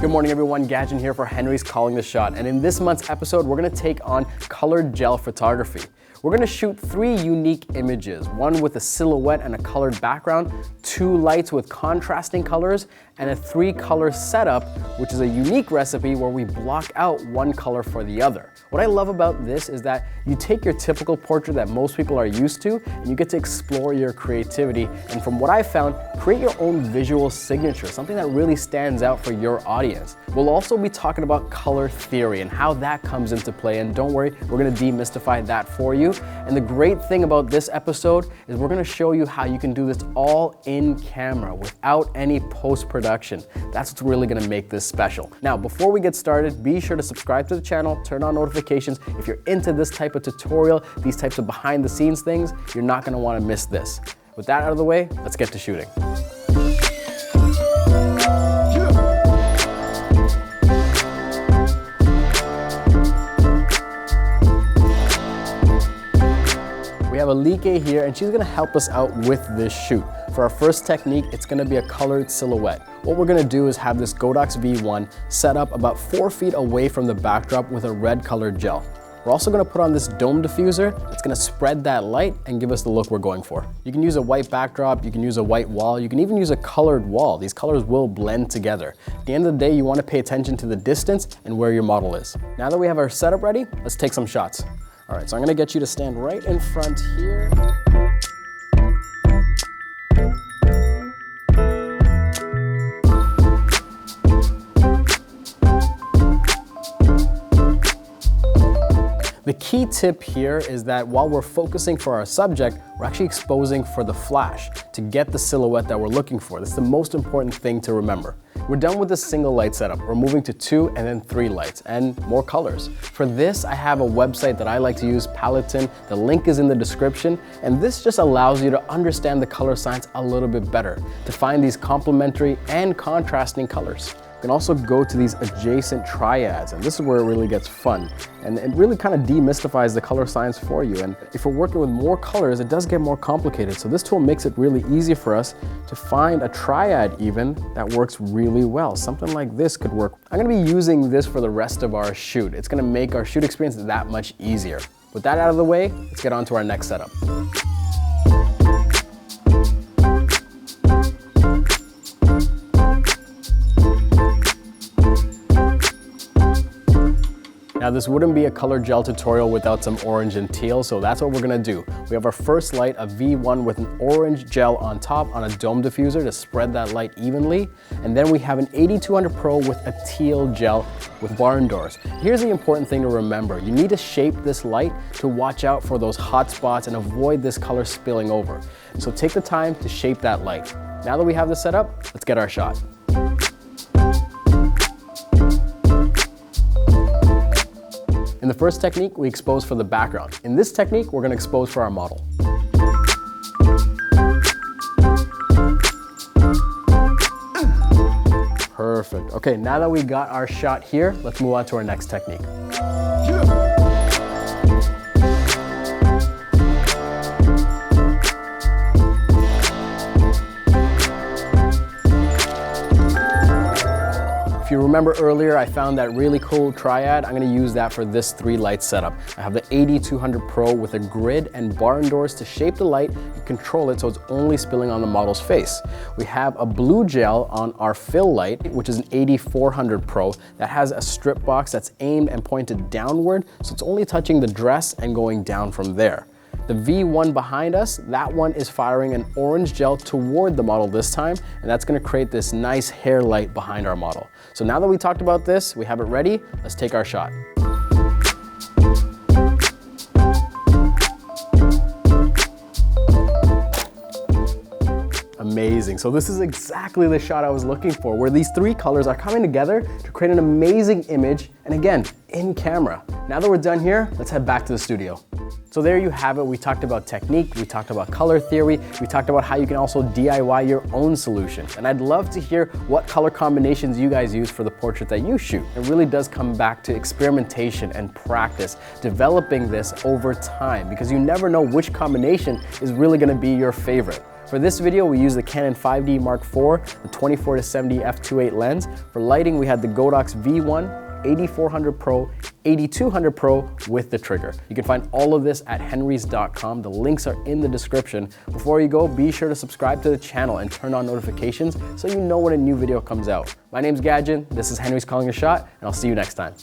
Good morning everyone, Gajan here for Henry's Calling the Shot, and in this month's episode we're going to take on colored gel photography. We're going to shoot 3 unique images, one with a silhouette and a colored background, 2 lights with contrasting colors, and a 3-color setup, which is a unique recipe where we block out one color for the other. What I love about this is that you take your typical portrait that most people are used to and you get to explore your creativity, and from what I found, create your own visual signature, something that really stands out for your audience. We'll also be talking about color theory and how that comes into play, and don't worry, we're going to demystify that for you. And the great thing about this episode is we're going to show you how you can do this all in camera without any post-production. That's what's really going to make this special. Now, before we get started, be sure to subscribe to the channel, turn on notifications. If you're into this type of tutorial, these types of behind the scenes things, you're not going to want to miss this. With that out of the way, let's get to shooting. We have Alike here, and she's gonna help us out with this shoot. For our first technique, it's gonna be a colored silhouette. What we're gonna do is have this Godox V1 set up about 4 feet away from the backdrop with a red colored gel. We're also gonna put on this dome diffuser that's gonna spread that light and give us the look we're going for. You can use a white backdrop, you can use a white wall, you can even use a colored wall. These colors will blend together. At the end of the day, you wanna pay attention to the distance and where your model is. Now that we have our setup ready, let's take some shots. All right, so I'm gonna get you to stand right in front here. The key tip here is that while we're focusing for our subject, we're actually exposing for the flash to get the silhouette that we're looking for. That's the most important thing to remember. We're done with this single light setup. We're moving to 2 and then 3 lights and more colors. For this, I have a website that I like to use, Paleton. The link is in the description, and this just allows you to understand the color science a little bit better, to find these complementary and contrasting colors. You can also go to these adjacent triads, and this is where it really gets fun. And it really kind of demystifies the color science for you. And if we're working with more colors, it does get more complicated. So this tool makes it really easy for us to find a triad even that works really well. Something like this could work. I'm gonna be using this for the rest of our shoot. It's gonna make our shoot experience that much easier. With that out of the way, let's get on to our next setup. Now this wouldn't be a color gel tutorial without some orange and teal, so that's what we're gonna do. We have our first light, a V1 with an orange gel on top on a dome diffuser to spread that light evenly. And then we have an 8200 Pro with a teal gel with barn doors. Here's the important thing to remember. You need to shape this light to watch out for those hot spots and avoid this color spilling over. So take the time to shape that light. Now that we have this set up, let's get our shot. In the first technique, we expose for the background. In this technique, we're gonna expose for our model. Perfect. Okay, now that we got our shot here, let's move on to our next technique. If you remember earlier, I found that really cool triad. I'm gonna use that for this 3 light setup. I have the 8200 Pro with a grid and barn doors to shape the light and control it so it's only spilling on the model's face. We have a blue gel on our fill light, which is an 8400 Pro that has a strip box that's aimed and pointed downward, so it's only touching the dress and going down from there. The V1 behind us, that one is firing an orange gel toward the model this time, and that's gonna create this nice hair light behind our model. So now that we talked about this, we have it ready, let's take our shot. Amazing. So this is exactly the shot I was looking for, where these 3 colors are coming together to create an amazing image, and again, in camera. Now that we're done here, let's head back to the studio. So there you have it. We talked about technique, we talked about color theory, we talked about how you can also DIY your own solution. And I'd love to hear what color combinations you guys use for the portrait that you shoot. It really does come back to experimentation and practice, developing this over time, because you never know which combination is really gonna be your favorite. For this video, we used the Canon 5D Mark IV, the 24-70 f2.8 lens. For lighting, we had the Godox V1, 8400 Pro, 8200 Pro with the trigger. You can find all of this at henrys.com. The links are in the description. Before you go, be sure to subscribe to the channel and turn on notifications so you know when a new video comes out. My name's Gajan, this is Henry's Calling a Shot, and I'll see you next time.